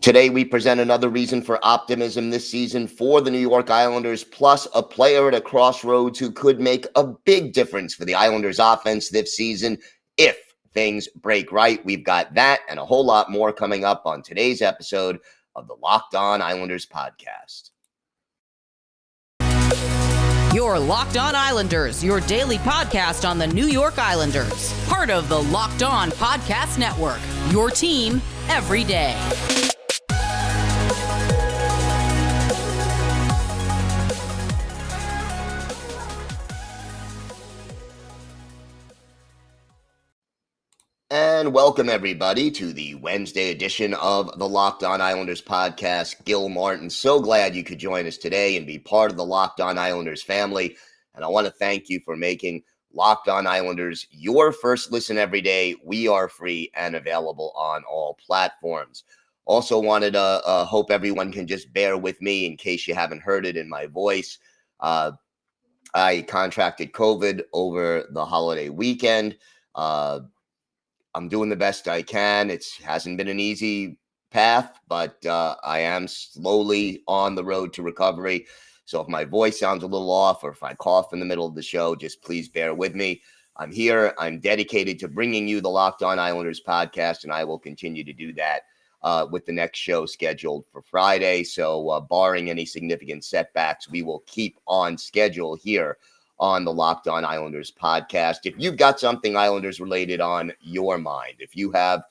Today, we present another reason for optimism this season for the New York Islanders, plus a player at a crossroads who could make a big difference for the Islanders offense this season if things break right. We've got that and a whole lot more coming up on today's episode of the Locked On Islanders podcast. You're Locked On Islanders, your daily podcast on the New York Islanders. Part of the Locked On Podcast Network, your team every day. And welcome, everybody, to the Wednesday edition of the Locked On Islanders podcast. Gil Martin, so glad you could join us today and be part of the Locked On Islanders family. And I want to thank you for making Locked On Islanders your first listen every day. We are free and available on all platforms. Also wanted to hope everyone can just bear with me in case you haven't heard it in my voice. I contracted COVID over the holiday weekend. I'm doing the best I can. It hasn't been an easy path, but I am slowly on the road to recovery. So if my voice sounds a little off or if I cough in the middle of the show, just please bear with me. I'm here. I'm dedicated to bringing you the Locked On Islanders podcast, and I will continue to do that with the next show scheduled for Friday. So barring any significant setbacks, we will keep on schedule here on the Locked On Islanders podcast. If you've got something Islanders related on your mind, if you have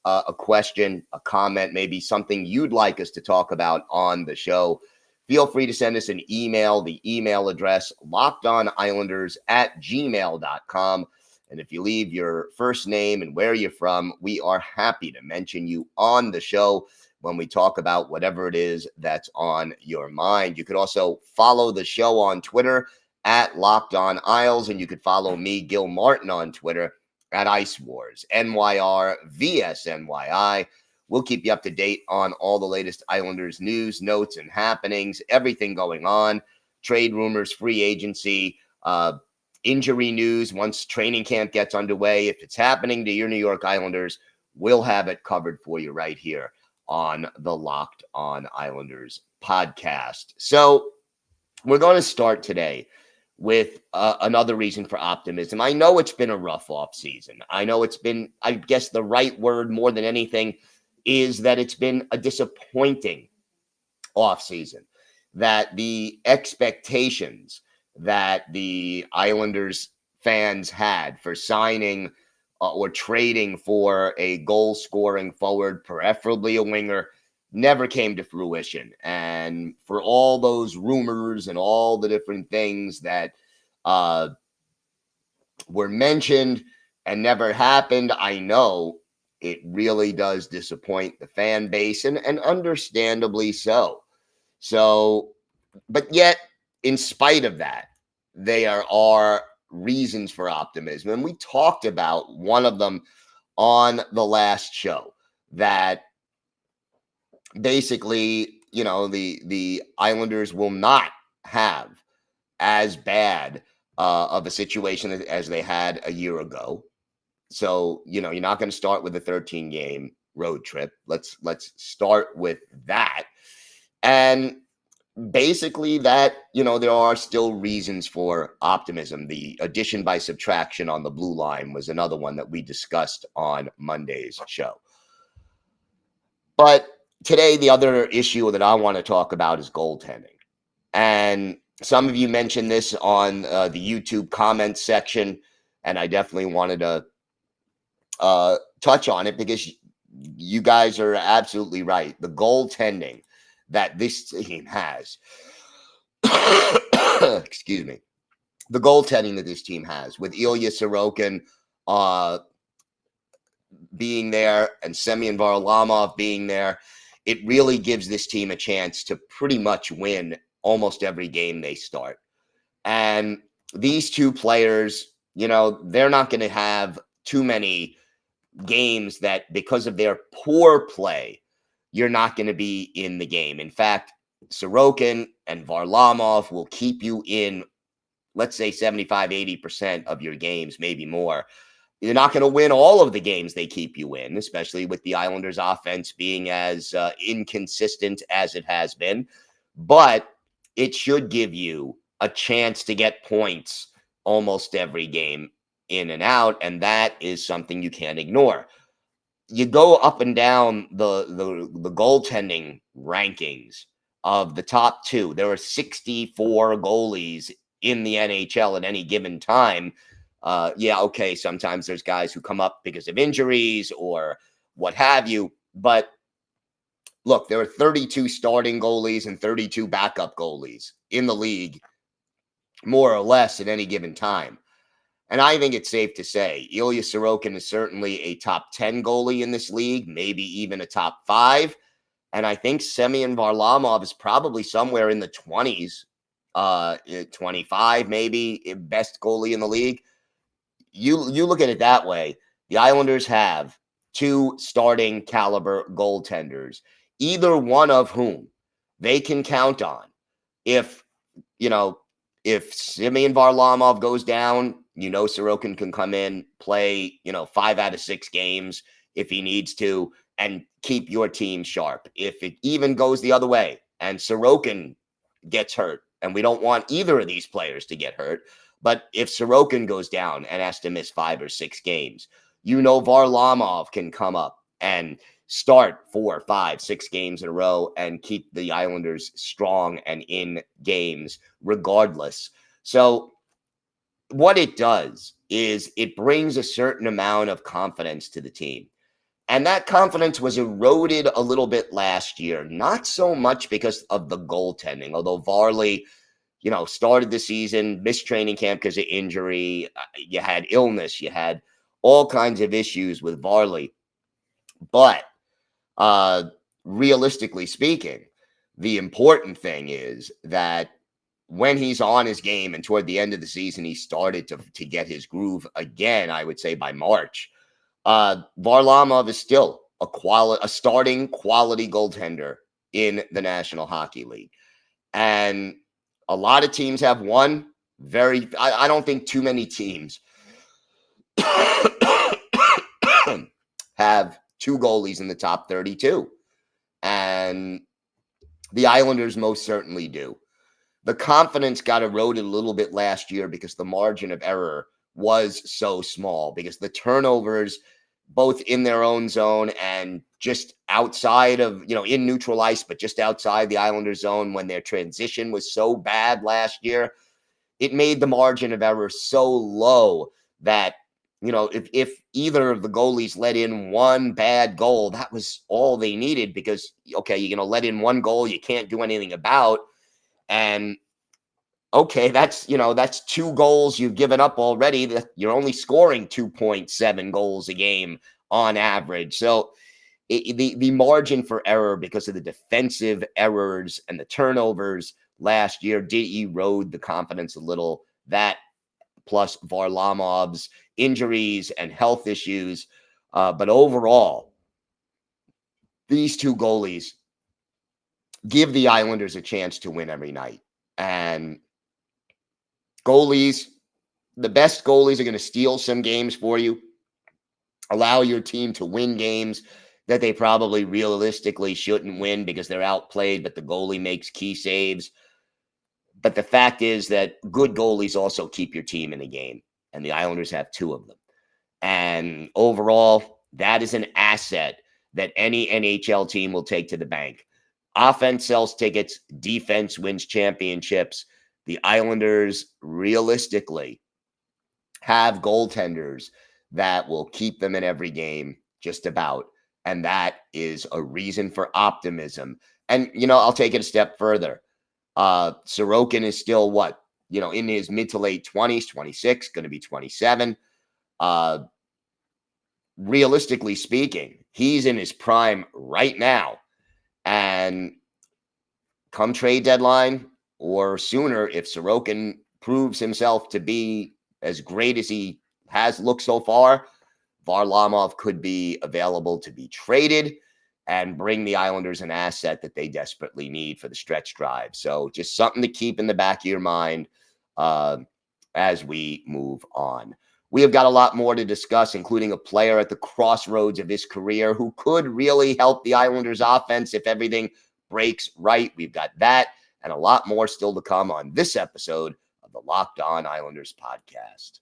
a question, a comment, maybe something you'd like us to talk about on the show, feel free to send us an email. The email address, lockedonislanders@gmail.com. And if you leave your first name and where you're from, we are happy to mention you on the show when we talk about whatever it is that's on your mind. You could also follow the show on Twitter at Locked On Isles, and you could follow me, Gil Martin, on Twitter at Ice Wars, NYRVSNYI. We'll keep you up to date on all the latest Islanders news, notes, and happenings, everything going on, trade rumors, free agency, injury news once training camp gets underway. If it's happening to your New York Islanders, we'll have it covered for you right here on the Locked On Islanders podcast. So we're going to start today with another reason for optimism. I know it's been a rough offseason. I know it's been, I guess the right word more than anything is that it's been a disappointing offseason, that the expectations that the Islanders fans had for signing or trading for a goal-scoring forward, preferably a winger, never came to fruition. And for all those rumors and all the different things that were mentioned and never happened, I know it really does disappoint the fan base, and understandably so. So, but yet, in spite of that, there are reasons for optimism. And we talked about one of them on the last show, that basically, you know, the Islanders will not have as bad of a situation as they had a year ago. So, you know, you're not going to start with a 13-game road trip. Let's start with that. And basically that, you know, there are still reasons for optimism. The addition by subtraction on the blue line was another one that we discussed on Monday's show. But today, the other issue that I want to talk about is goaltending. And some of you mentioned this on the YouTube comments section, and I definitely wanted to touch on it because you guys are absolutely right. The goaltending that this team has, excuse me, the goaltending that this team has with Ilya Sorokin being there and Semyon Varlamov being there, it really gives this team a chance to pretty much win almost every game they start. And these two players, you know, they're not going to have too many games that because of their poor play, you're not going to be in the game. In fact, Sorokin and Varlamov will keep you in, let's say 75, 80% of your games, maybe more. You're not going to win all of the games they keep you in, especially with the Islanders' offense being as inconsistent as it has been. But it should give you a chance to get points almost every game in and out, and that is something you can't ignore. You go up and down the goaltending rankings of the top two. There are 64 goalies in the NHL at any given time. Yeah, okay, sometimes there's guys who come up because of injuries or what have you, but look, there are 32 starting goalies and 32 backup goalies in the league, more or less at any given time. And I think it's safe to say Ilya Sorokin is certainly a top 10 goalie in this league, maybe even a top 5. And I think Semyon Varlamov is probably somewhere in the 20s, 25 maybe, best goalie in the league. You look at it that way. The Islanders have 2 starting caliber goaltenders, either one of whom they can count on. If, you know, if Semyon Varlamov goes down, Sorokin can come in, play, 5 out of 6 games if he needs to, and keep your team sharp. If it even goes the other way and Sorokin gets hurt, and we don't want either of these players to get hurt, but if Sorokin goes down and has to miss 5 or 6 games, Varlamov can come up and start 4, 5, 6 games in a row and keep the Islanders strong and in games regardless. So what it does is it brings a certain amount of confidence to the team. And that confidence was eroded a little bit last year, not so much because of the goaltending, although Varley, started the season, missed training camp because of injury. You had illness, you had all kinds of issues with Varley. But realistically speaking, the important thing is that when he's on his game and toward the end of the season, he started to get his groove again, I would say by March. Varlamov is still a starting quality goaltender in the National Hockey League. And a lot of teams have one. I don't think too many teams have 2 goalies in the top 32. And the Islanders most certainly do. The confidence got eroded a little bit last year because the margin of error was so small, because the turnovers, both in their own zone and just outside of, in neutral ice, but just outside the Islanders zone, when their transition was so bad last year, it made the margin of error so low that, if either of the goalies let in one bad goal, that was all they needed, because, okay, you're going to let in one goal you can't do anything about. And okay, that's 2 goals you've given up already. You're only scoring 2.7 goals a game on average. So the margin for error because of the defensive errors and the turnovers last year did erode the confidence a little. That plus Varlamov's injuries and health issues. But overall, these 2 goalies give the Islanders a chance to win every night. And goalies, the best goalies are going to steal some games for you, allow your team to win games that they probably realistically shouldn't win because they're outplayed, but the goalie makes key saves. But the fact is that good goalies also keep your team in the game, and the Islanders have 2 of them. And overall, that is an asset that any NHL team will take to the bank. Offense sells tickets, defense wins championships. The Islanders realistically have goaltenders that will keep them in every game, just about. And that is a reason for optimism. And, I'll take it a step further. Sorokin is still in his mid to late 20s, 26, going to be 27. Realistically speaking, he's in his prime right now. And come trade deadline or sooner, if Sorokin proves himself to be as great as he has looked so far, Varlamov could be available to be traded and bring the Islanders an asset that they desperately need for the stretch drive. So just something to keep in the back of your mind as we move on. We have got a lot more to discuss, including a player at the crossroads of his career who could really help the Islanders offense if everything breaks right. We've got that and a lot more still to come on this episode of the Locked On Islanders podcast.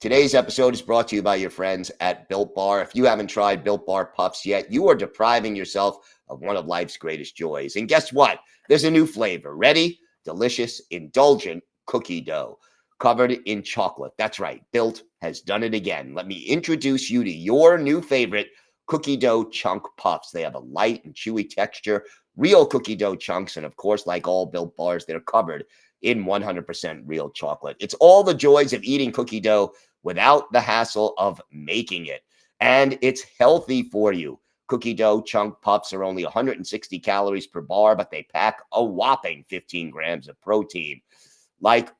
Today's episode is brought to you by your friends at Built Bar. If you haven't tried Built Bar Puffs yet, you are depriving yourself of one of life's greatest joys. And guess what? There's a new flavor. Ready? Delicious, indulgent cookie dough covered in chocolate. That's right. Built has done it again. Let me introduce you to your new favorite cookie dough chunk puffs. They have a light and chewy texture, real cookie dough chunks, and of course, like all Built Bars, they're covered in 100% real chocolate. It's all the joys of eating cookie dough without the hassle of making it. And it's healthy for you. Cookie dough chunk puffs are only 160 calories per bar, but they pack a whopping 15 grams of protein. Like,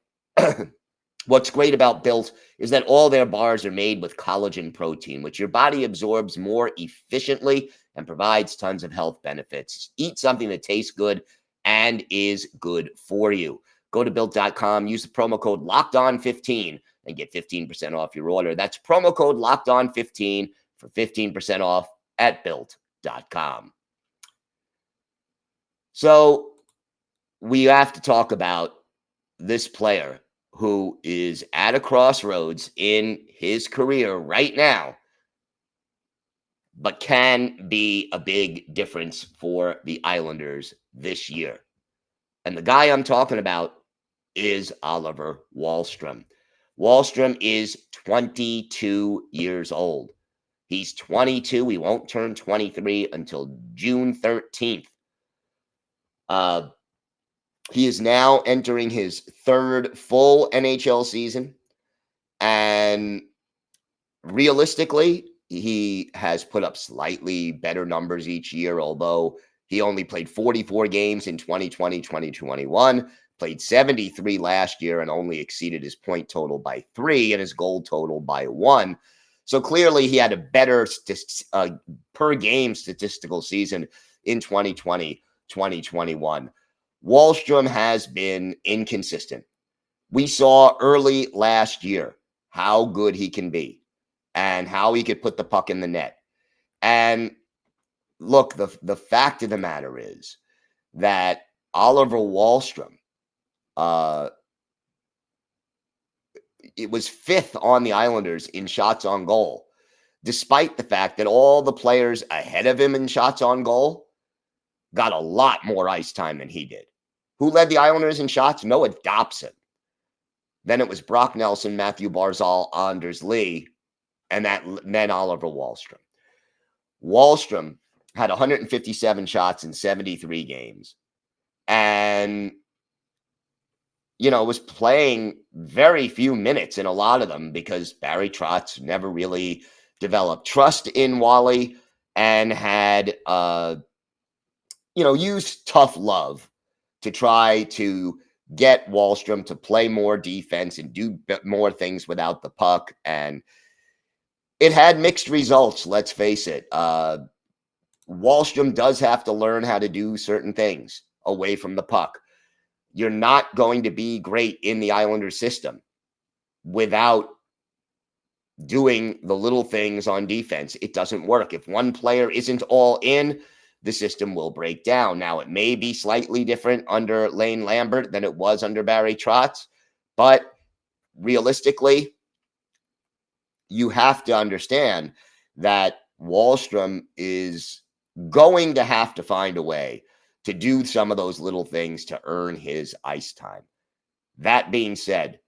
what's great about Built is that all their bars are made with collagen protein, which your body absorbs more efficiently and provides tons of health benefits. Eat something that tastes good and is good for you. Go to Built.com, use the promo code LOCKEDON15 and get 15% off your order. That's promo code LOCKEDON15 for 15% off at Built.com. So we have to talk about this player who is at a crossroads in his career right now, but can be a big difference for the Islanders this year. And the guy I'm talking about is Oliver Wahlstrom. Wahlstrom is 22 years old. He's 22. He won't turn 23 until June 13th. He is now entering his third full NHL season. And realistically, he has put up slightly better numbers each year, although he only played 44 games in 2020, 2021. Played 73 last year and only exceeded his point total by 3 and his goal total by 1. So clearly he had a better per game statistical season in 2020, 2021. Wahlstrom has been inconsistent. We saw early last year how good he can be and how he could put the puck in the net. And look, the fact of the matter is that Oliver Wahlstrom, it was 5th on the Islanders in shots on goal, despite the fact that all the players ahead of him in shots on goal got a lot more ice time than he did. Who led the Islanders in shots? Noah Dobson. Then it was Brock Nelson, Matthew Barzal, Anders Lee, and then Oliver Wahlstrom. Wahlstrom had 157 shots in 73 games. And was playing very few minutes in a lot of them because Barry Trotz never really developed trust in Wally and had, used tough love to try to get Wahlstrom to play more defense and do more things without the puck. And it had mixed results, let's face it. Wahlstrom does have to learn how to do certain things away from the puck. You're not going to be great in the Islanders system without doing the little things on defense. It doesn't work. If one player isn't all in, the system will break down. Now, it may be slightly different under Lane Lambert than it was under Barry Trotz, but realistically, you have to understand that Wahlstrom is going to have to find a way to do some of those little things to earn his ice time. That being said,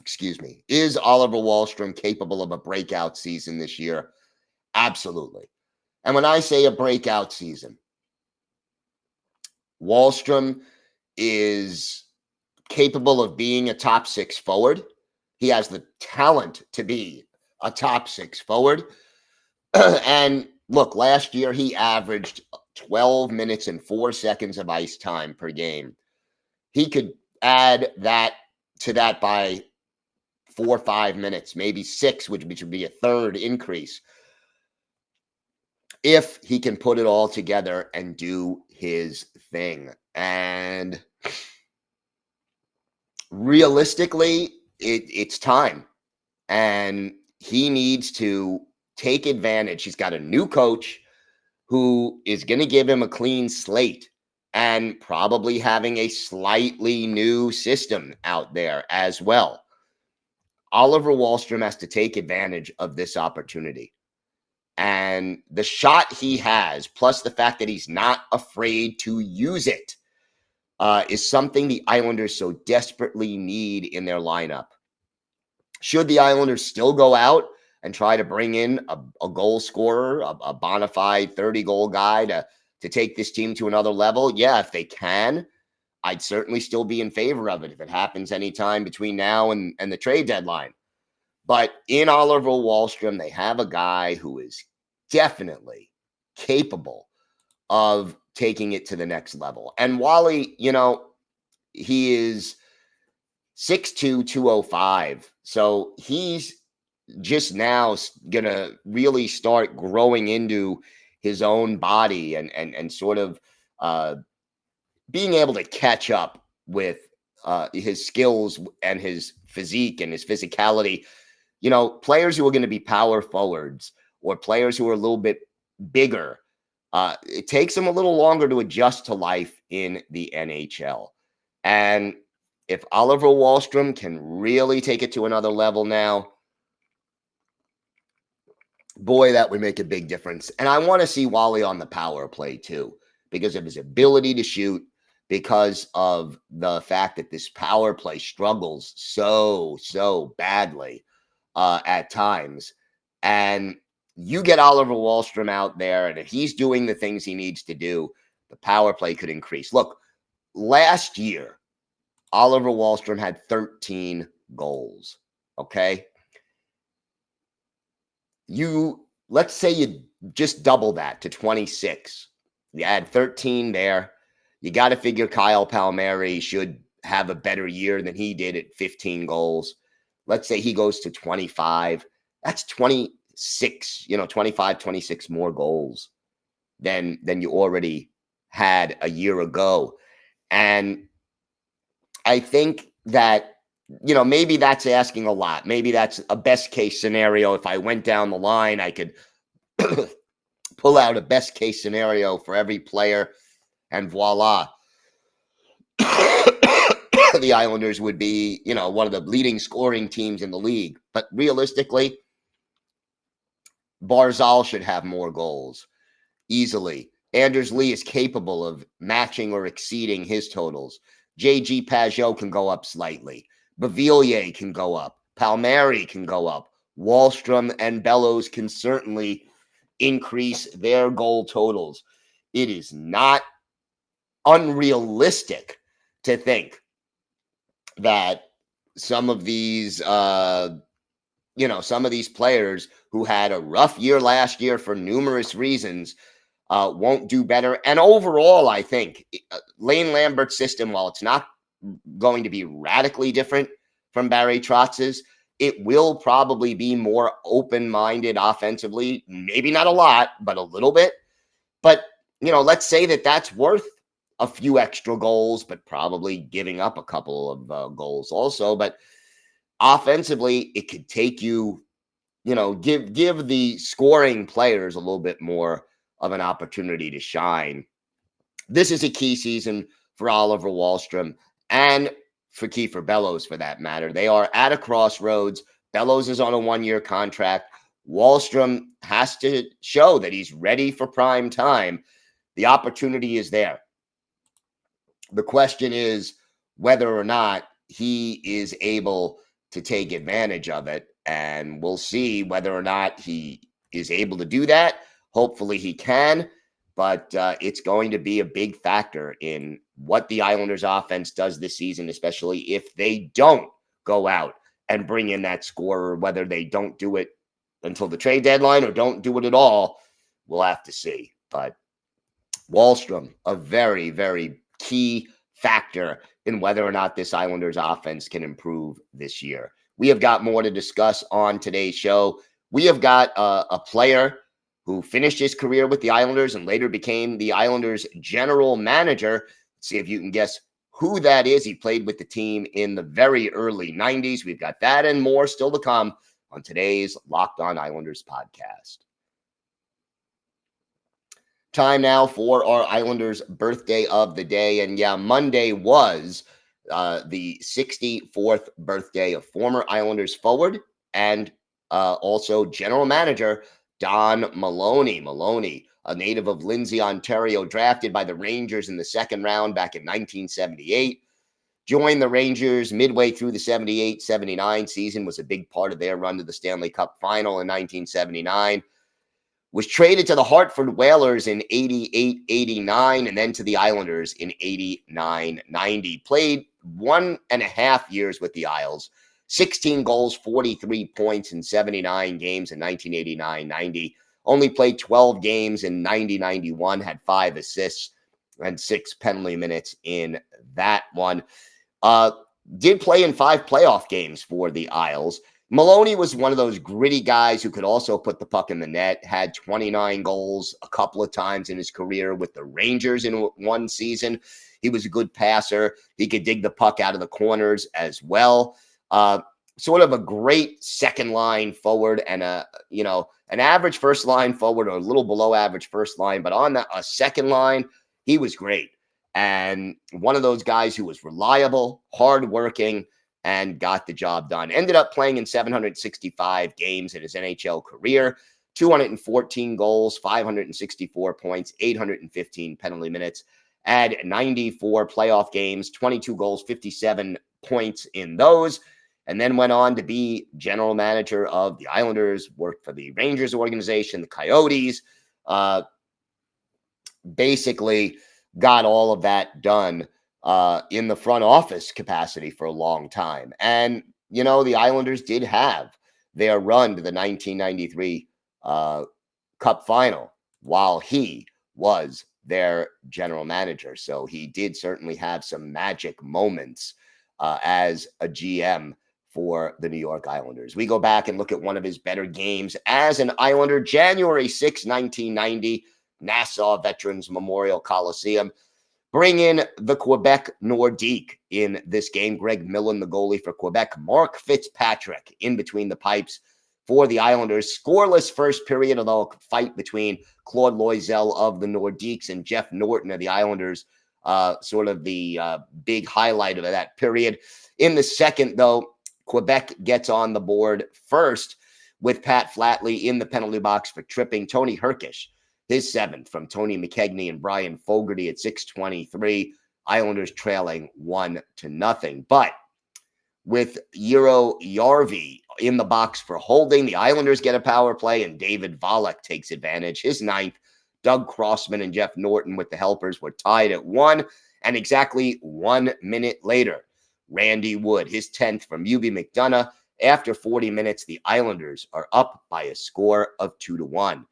excuse me, is Oliver Wahlstrom capable of a breakout season this year? Absolutely. And when I say a breakout season, Wahlstrom is capable of being a top 6 forward. He has the talent to be a top 6 forward. And look, last year he averaged 12 minutes and 4 seconds of ice time per game. He could add that to that by 4 or 5 minutes, maybe 6, which would be a third increase if he can put it all together and do his thing. And realistically, it's time. And he needs to take advantage. He's got a new coach who is going to give him a clean slate and probably having a slightly new system out there as well. Oliver Wahlstrom has to take advantage of this opportunity. And the shot he has, plus the fact that he's not afraid to use it, is something the Islanders so desperately need in their lineup. Should the Islanders still go out and try to bring in a goal scorer, a bona fide 30-goal guy to take this team to another level? Yeah, if they can, I'd certainly still be in favor of it if it happens anytime between now and the trade deadline. But in Oliver Wahlstrom, they have a guy who is definitely capable of taking it to the next level. And Wally, he is 6'2", 205. So he's just now going to really start growing into his own body and sort of being able to catch up with his skills and his physique and his physicality. Players who are going to be power forwards or players who are a little bit bigger, it takes them a little longer to adjust to life in the NHL. And if Oliver Wahlstrom can really take it to another level now, boy, that would make a big difference. And I want to see Wally on the power play too, because of his ability to shoot, because of the fact that this power play struggles so badly at times. And you get Oliver Wahlstrom out there, and if he's doing the things he needs to do, the power play could increase. Look, last year, Oliver Wahlstrom had 13 goals, okay? Let's say you just double that to 26. You add 13 there. You got to figure Kyle Palmieri should have a better year than he did at 15 goals. Let's say he goes to 25. That's 26, 25, 26 more goals than you already had a year ago. And I think that, maybe that's asking a lot. Maybe that's a best case scenario. If I went down the line, I could pull out a best case scenario for every player, and voila. The Islanders would be, one of the leading scoring teams in the league. But realistically, Barzal should have more goals easily. Anders Lee is capable of matching or exceeding his totals. J.G. Pajot can go up slightly. Beauvillier can go up. Palmieri can go up. Wahlstrom and Bellows can certainly increase their goal totals. It is not unrealistic to think that some of these, some of these players who had a rough year last year for numerous reasons won't do better. And overall, I think Lane Lambert's system, while it's not going to be radically different from Barry Trotz's, it will probably be more open-minded offensively. Maybe not a lot, but a little bit. But, let's say that that's worth a few extra goals, but probably giving up a couple of goals also. But offensively, it could take you, give the scoring players a little bit more of an opportunity to shine. This is a key season for Oliver Wahlstrom and for Kiefer Bellows, for that matter. They are at a crossroads. Bellows is on a 1-year contract. Wahlstrom has to show that he's ready for prime time. The opportunity is there. The question is whether or not he is able to take advantage of it. And we'll see whether or not he is able to do that. Hopefully he can. But it's going to be a big factor in what the Islanders offense does this season, especially if they don't go out and bring in that scorer, whether they don't do it until the trade deadline or don't do it at all. We'll have to see. But Wahlstrom, a very, very key factor in whether or not this Islanders offense can improve this year. We have got more to discuss on today's show. We have got a player who finished his career with the Islanders and later became the Islanders general manager. Let's see if you can guess who that is. He played with the team in the very early 90s. We've got that and more still to come on today's Locked On Islanders podcast. Time now for our Islanders birthday of the day. And yeah, Monday was the 64th birthday of former Islanders forward and also general manager Don Maloney. Maloney, a native of Lindsay, Ontario, drafted by the Rangers in the second round back in 1978. Joined the Rangers midway through the 78-79 season, was a big part of their run to the Stanley Cup final in 1979. Was traded to the Hartford Whalers in 88-89 and then to the Islanders in 89-90. Played 1.5 years with the Isles, 16 goals, 43 points in 79 games in 1989-90. Only played 12 games in 90-91, had 5 assists and 6 penalty minutes in that one. Did play in 5 playoff games for the Isles. Maloney was one of those gritty guys who could also put the puck in the net, had 29 goals a couple of times in his career with the Rangers in one season. He was a good passer. He could dig the puck out of the corners as well. Sort of a great second line forward and an average first line forward or a little below average first line, but on a second line, he was great. And one of those guys who was reliable, hardworking, and got the job done. Ended up playing in 765 games in his NHL career, 214 goals, 564 points, 815 penalty minutes, had 94 playoff games, 22 goals, 57 points in those, and then went on to be general manager of the Islanders, worked for the Rangers organization, the Coyotes, basically got all of that done in the front office capacity for a long time. And, the Islanders did have their run to the 1993 Cup final while he was their general manager. So he did certainly have some magic moments as a GM for the New York Islanders. We go back and look at one of his better games as an Islander, January 6, 1990, Nassau Veterans Memorial Coliseum. Bring in the Quebec Nordiques in this game. Greg Millen, the goalie for Quebec. Mark Fitzpatrick in between the pipes for the Islanders. Scoreless first period, although a fight between Claude Loisel of the Nordiques and Jeff Norton of the Islanders, sort of the big highlight of that period. In the second, though, Quebec gets on the board first with Pat Flatley in the penalty box for tripping Tony Herkish. His 7th from Tony McKegney and Brian Fogarty at 6:23. Islanders trailing 1-0. But with Euro Yarvi in the box for holding, the Islanders get a power play, and David Volek takes advantage. His 9th, Doug Crossman and Jeff Norton with the helpers were tied at 1. And exactly 1 minute later, Randy Wood, his 10th from Ubi McDonough. After 40 minutes, the Islanders are up by a score of 2-1.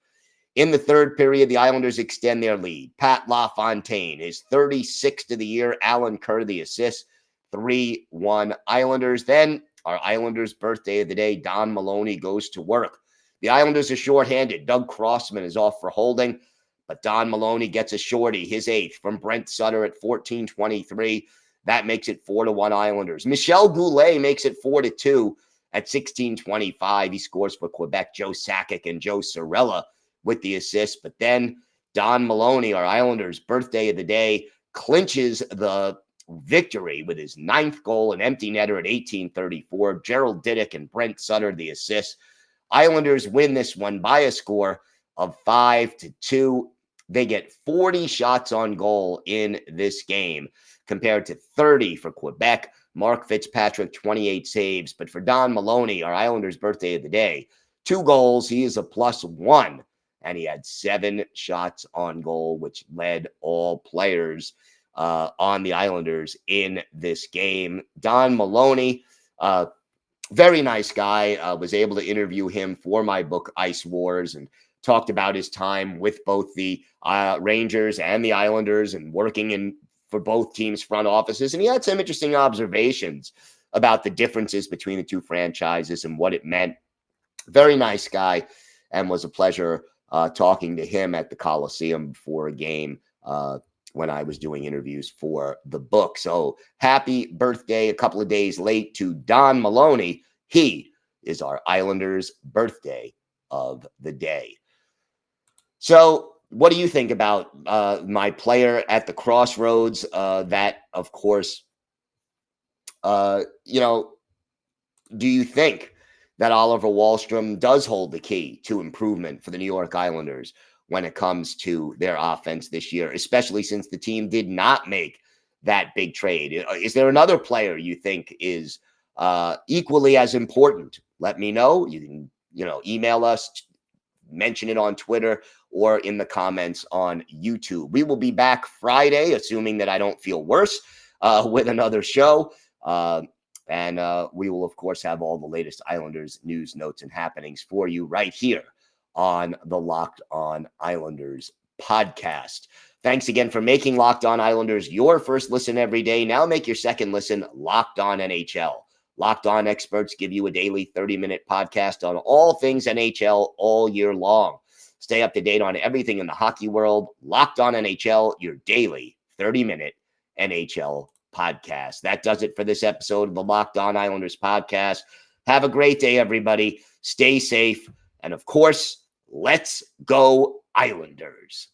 In the third period, the Islanders extend their lead. Pat LaFontaine, his 36th of the year. Alan Kerr, the assist. 3-1 Islanders. Then our Islanders' birthday of the day, Don Maloney goes to work. The Islanders are shorthanded. Doug Crossman is off for holding, but Don Maloney gets a shorty, his 8th, from Brent Sutter at 14:23. That makes it 4-1 Islanders. Michel Goulet makes it 4-2 at 16:25. He scores for Quebec. Joe Sakic and Joe Sorella with the assist. But then Don Maloney, our Islanders' birthday of the day, clinches the victory with his 9th goal, an empty netter at 18:34. Gerald Diddick and Brent Sutter, the assist. Islanders win this one by a score of 5-2. They get 40 shots on goal in this game compared to 30 for Quebec. Mark Fitzpatrick, 28 saves. But for Don Maloney, our Islanders' birthday of the day, 2 goals. He is a +1. And he had 7 shots on goal, which led all players on the Islanders in this game. Don Maloney, very nice guy. Was able to interview him for my book, Ice Wars, and talked about his time with both the Rangers and the Islanders and working for both teams' front offices. And he had some interesting observations about the differences between the two franchises and what it meant. Very nice guy, and was a pleasure talking to him at the Coliseum before a game when I was doing interviews for the book. So happy birthday a couple of days late to Don Maloney. He is our Islanders' birthday of the day. So what do you think about my player at the crossroads? That, of course, do you think that Oliver Wahlstrom does hold the key to improvement for the New York Islanders when it comes to their offense this year, especially since the team did not make that big trade? Is there another player you think is equally as important? Let me know. You can, email us, mention it on Twitter, or in the comments on YouTube. We will be back Friday, assuming that I don't feel worse, with another show. And we will, of course, have all the latest Islanders news, notes, and happenings for you right here on the Locked On Islanders podcast. Thanks again for making Locked On Islanders your first listen every day. Now make your second listen Locked On NHL. Locked On experts give you a daily 30-minute podcast on all things NHL all year long. Stay up to date on everything in the hockey world. Locked On NHL, your daily 30-minute NHL podcast. That does it for this episode of the Locked On Islanders podcast. Have a great day, everybody. Stay safe. And of course, let's go Islanders.